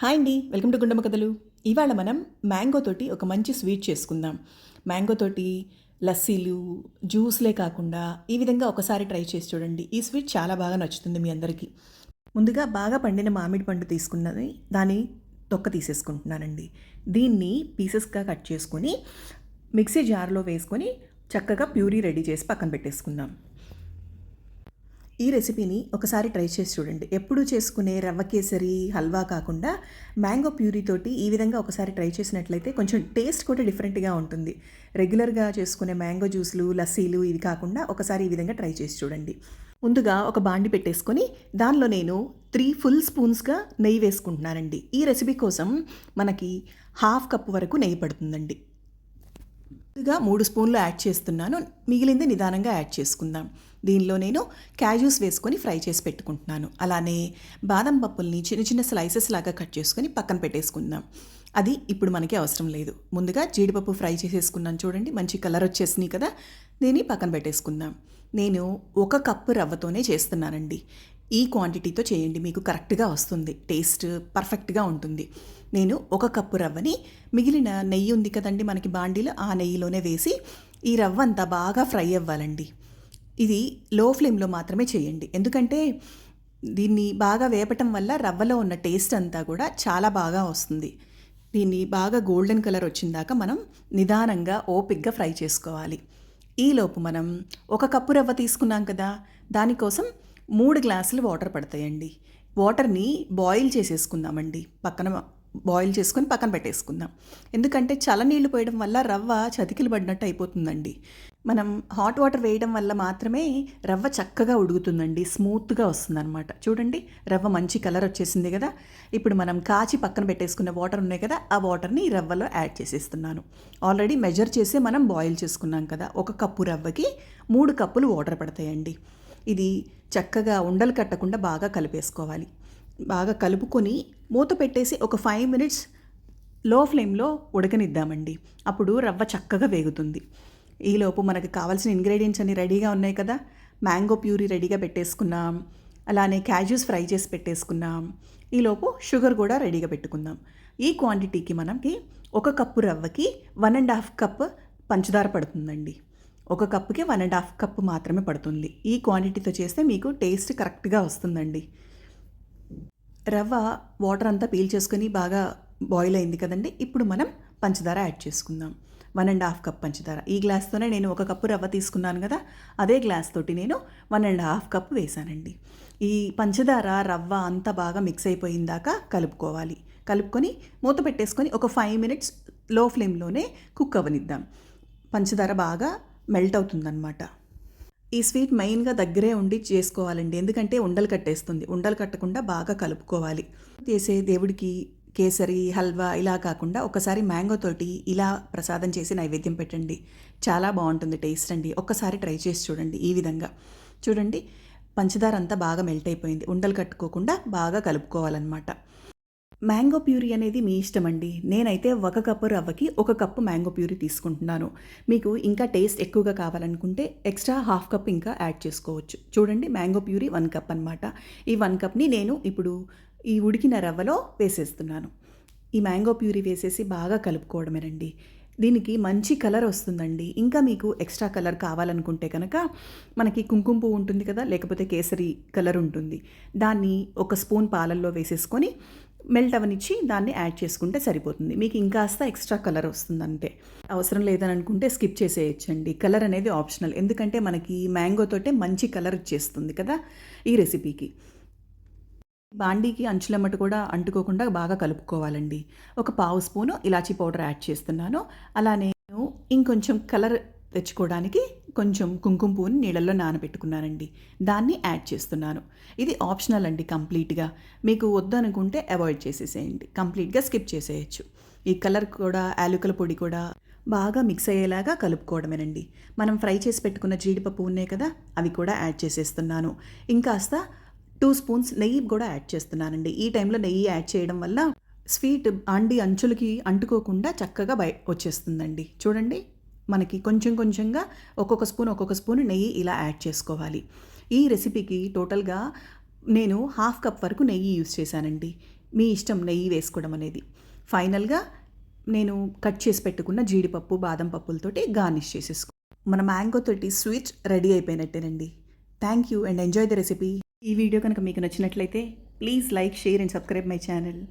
Hi అండి, welcome to Gundamma కథలు. ఇవాళ మనం మ్యాంగో తోటి ఒక మంచి స్వీట్ చేసుకుందాం. మ్యాంగో తోటి లస్సీలు, జ్యూస్లే కాకుండా ఈ విధంగా ఒకసారి ట్రై చేసి చూడండి. ఈ స్వీట్ చాలా బాగా నచ్చుతుంది మీ అందరికీ. ముందుగా బాగా పండిన మామిడి పండు తీసుకున్నది దాని తొక్క తీసేసుకుంటున్నానండి. దీన్ని పీసెస్గా కట్ చేసుకొని మిక్సీ జార్లో వేసుకొని చక్కగా ప్యూరీ రెడీ చేసి పక్కన పెట్టేసుకుందాం. ఈ రెసిపీని ఒకసారి ట్రై చేసి చూడండి. ఎప్పుడు చేసుకునే రవ్వ కేసరి హల్వా కాకుండా మ్యాంగో ప్యూరీ తోటి ఈ విధంగా ఒకసారి ట్రై చేసినట్లయితే కొంచెం టేస్ట్ కూడా డిఫరెంట్గా ఉంటుంది. రెగ్యులర్గా చేసుకునే మ్యాంగో జ్యూస్లు, లస్సీలు ఇవి కాకుండా ఒకసారి ఈ విధంగా ట్రై చేసి చూడండి. ముందుగా ఒక బాండి పెట్టేసుకొని దానిలో నేను 3 ఫుల్ స్పూన్స్గా నెయ్యి వేసుకుంటున్నానండి. ఈ రెసిపీ కోసం మనకి 1/2 కప్పు వరకు నెయ్యి పడుతుందండి. ముందుగా 3 స్పూన్లు యాడ్ చేస్తున్నాను. మిగిలింది నిదానంగా యాడ్ చేసుకుందాం. దీనిలో నేను క్యాజ్యూస్ వేసుకొని ఫ్రై చేసి పెట్టుకుంటున్నాను. అలానే బాదం పప్పుల్ని చిన్న చిన్న స్లైసెస్ లాగా కట్ చేసుకొని పక్కన పెట్టేసుకుందాం. అది ఇప్పుడు మనకి అవసరం లేదు. ముందుగా జీడిపప్పు ఫ్రై చేసేసుకున్నాను చూడండి, మంచి కలర్ వచ్చేసినాయి కదా. దీన్ని పక్కన పెట్టేసుకుందాం. నేను 1 కప్పు రవ్వతోనే చేస్తున్నానండి. ఈ క్వాంటిటీతో చేయండి, మీకు కరెక్ట్గా వస్తుంది, టేస్ట్ పర్ఫెక్ట్గా ఉంటుంది. నేను 1 కప్పు రవ్వని మిగిలిన నెయ్యి ఉంది కదండి మనకి బాండీలో, ఆ నెయ్యిలోనే వేసి ఈ రవ్వ అంతా బాగా ఫ్రై అవ్వాలండి. ఇది లో ఫ్లేమ్లో మాత్రమే చేయండి, ఎందుకంటే దీన్ని బాగా వేపటం వల్ల రవ్వలో ఉన్న టేస్ట్ అంతా కూడా చాలా బాగా వస్తుంది. దీన్ని బాగా గోల్డెన్ కలర్ వచ్చిందాక మనం నిదానంగా ఓపిక్గా ఫ్రై చేసుకోవాలి. ఈలోపు మనం 1 కప్పు రవ్వ తీసుకున్నాం కదా, దానికోసం 3 గ్లాసులు వాటర్ పడతాయండి. వాటర్ని బాయిల్ చేసేసుకుందామండి. బాయిల్ చేసుకొని పక్కన పెట్టేసుకుందాం. ఎందుకంటే చల్లనీళ్ళు పోయడం వల్ల రవ్వ చతికిలు పడినట్టు అయిపోతుందండి. మనం హాట్ వాటర్ వేయడం వల్ల మాత్రమే రవ్వ చక్కగా ఉడుకుతుందండి, స్మూత్గా వస్తుందన్నమాట. చూడండి, రవ్వ మంచి కలర్ వచ్చేసింది కదా. ఇప్పుడు మనం కాచి పక్కన పెట్టేసుకున్న వాటర్ ఉన్నాయి కదా, ఆ వాటర్ని ఈ రవ్వలో యాడ్ చేసేస్తున్నాను. ఆల్రెడీ మెజర్ చేసి మనం బాయిల్ చేసుకున్నాం కదా. 1 కప్పు రవ్వకి 3 కప్పులు వాటర్ పడతాయండి. ఇది చక్కగా ఉండలు కట్టకుండా బాగా కలిపేసుకోవాలి. బాగా కలుపుకొని మూత పెట్టేసి ఒక 5 మినిట్స్ లో ఫ్లేమ్లో ఉడకనిద్దామండి. అప్పుడు రవ్వ చక్కగా వేగుతుంది. ఈలోపు మనకు కావాల్సిన ఇంగ్రీడియంట్స్ అన్నీ రెడీగా ఉన్నాయి కదా. మ్యాంగో ప్యూరీ రెడీగా పెట్టేసుకున్నాం, అలానే క్యాజ్యూస్ ఫ్రై చేసి పెట్టేసుకున్నాం. ఈలోపు షుగర్ కూడా రెడీగా పెట్టుకుందాం. ఈ క్వాంటిటీకి మనకి 1 కప్పు రవ్వకి 1.5 కప్ పంచదార పడుతుందండి. 1 కప్పుకి 1.5 కప్పు మాత్రమే పడుతుంది. ఈ క్వాంటిటీతో చేస్తే మీకు టేస్ట్ కరెక్ట్గా వస్తుందండి. రవ్వ వాటర్ అంతా పీల్చేసుకొని బాగా బాయిల్ అయింది కదండి. ఇప్పుడు మనం పంచదార యాడ్ చేసుకుందాం. 1.5 కప్ పంచదార. ఈ గ్లాస్తోనే నేను 1 కప్పు రవ్వ తీసుకున్నాను కదా, అదే గ్లాస్ తోటి నేను 1.5 కప్పు వేసానండి. ఈ పంచదార రవ్వ అంతా బాగా మిక్స్ అయిపోయిందాక కలుపుకోవాలి. కలుపుకొని మూత పెట్టేసుకొని ఒక 5 మినిట్స్ లో ఫ్లేమ్లోనే కుక్ అవ్వనిద్దాం. పంచదార బాగా మెల్ట్ అవుతుందన్నమాట. ఈ స్వీట్ మెయిన్గా దగ్గరే ఉండి చేసుకోవాలండి, ఎందుకంటే ఉండలు కట్టేస్తుంది. ఉండలు కట్టకుండా బాగా కలుపుకోవాలి. చేసే దేవుడికి కేసరి హల్వా ఇలా కాకుండా ఒకసారి మ్యాంగో తోటి ఇలా ప్రసాదం చేసి నైవేద్యం పెట్టండి, చాలా బాగుంటుంది టేస్ట్ అండి. ఒక్కసారి ట్రై చేసి చూడండి. ఈ విధంగా చూడండి, పంచదార అంతా బాగా మెల్ట్ అయిపోయింది. ఉండలు కట్టుకోకుండా బాగా కలుపుకోవాలన్నమాట. మ్యాంగో ప్యూరీ అనేది మీ ఇష్టం అండి. నేనైతే 1 కప్పు రవ్వకి 1 కప్పు మ్యాంగో ప్యూరీ తీసుకుంటున్నాను. మీకు ఇంకా టేస్ట్ ఎక్కువగా కావాలనుకుంటే ఎక్స్ట్రా 1/2 కప్ ఇంకా యాడ్ చేసుకోవచ్చు. చూడండి, మ్యాంగో ప్యూరీ 1 కప్ అనమాట. ఈ 1 కప్ని నేను ఇప్పుడు ఈ ఉడికిన రవ్వలో వేసేస్తున్నాను. ఈ మ్యాంగో ప్యూరీ వేసేసి బాగా కలుపుకోవడమేనండి. దీనికి మంచి కలర్ వస్తుందండి. ఇంకా మీకు ఎక్స్ట్రా కలర్ కావాలనుకుంటే కనుక మనకి కుంకుమ పువ్వు ఉంటుంది కదా, లేకపోతే కేసరి కలర్ ఉంటుంది, దాన్ని 1 స్పూన్ పాలల్లో వేసేసుకొని మెల్ట్ అవనిచ్చి దాన్ని యాడ్ చేసుకుంటే సరిపోతుంది. మీకు ఇంకాస్త ఎక్స్ట్రా కలర్ వస్తుందంటే. అవసరం లేదని అనుకుంటే స్కిప్ చేసేయచ్చండి. కలర్ అనేది ఆప్షనల్, ఎందుకంటే మనకి మ్యాంగోతోటే మంచి కలర్ ఇచ్చేస్తుంది కదా ఈ రెసిపీకి. బాండీకి అంచులమ్మట కూడా అంటుకోకుండా బాగా కలుపుకోవాలండి. 1/2 స్పూను ఇలాచీ పౌడర్ యాడ్ చేస్తున్నాను. అలానే నేను ఇంకొంచెం కలర్ తెచ్చుకోవడానికి కొంచెం కుంకుమ పువ్వుని నీళ్ళల్లో నానబెట్టుకున్నానండి, దాన్ని యాడ్ చేస్తున్నాను. ఇది ఆప్షనల్ అండి కంప్లీట్గా. మీకు వద్దనుకుంటే అవాయిడ్ చేసేసేయండి, కంప్లీట్గా స్కిప్ చేసేయచ్చు. ఈ కలర్ కూడా యాలకుల పొడి కూడా బాగా మిక్స్ అయ్యేలాగా కలుపుకోవడమేనండి. మనం ఫ్రై చేసి పెట్టుకున్న జీడిపప్పు ఉన్నాయి కదా, అవి కూడా యాడ్ చేసేస్తున్నాను. ఇంకాస్త 2 స్పూన్స్ నెయ్యి కూడా యాడ్ చేస్తున్నానండి. ఈ టైంలో నెయ్యి యాడ్ చేయడం వల్ల స్వీట్ అంచులకి అంటుకోకుండా చక్కగా వచ్చేస్తుందండి. చూడండి, మనకి కొంచెం కొంచెంగా ఒక్కొక్క స్పూన్ నెయ్యి ఇలా యాడ్ చేసుకోవాలి. ఈ రెసిపీకి టోటల్గా నేను 1/2 కప్ వరకు నెయ్యి యూస్ చేశానండి. మీ ఇష్టం నెయ్యి వేసుకోవడం అనేది. ఫైనల్గా నేను కట్ చేసి పెట్టుకున్న జీడిపప్పు బాదం పప్పులతోటి గార్నిష్ చేసేసుకో. మన మ్యాంగో తోటి స్వీట్ రెడీ అయిపోయినట్టేనండి. Thank you and enjoy the recipe. ఈ వీడియో కనుక మీకు నచ్చినట్లయితే please like, share and subscribe my channel.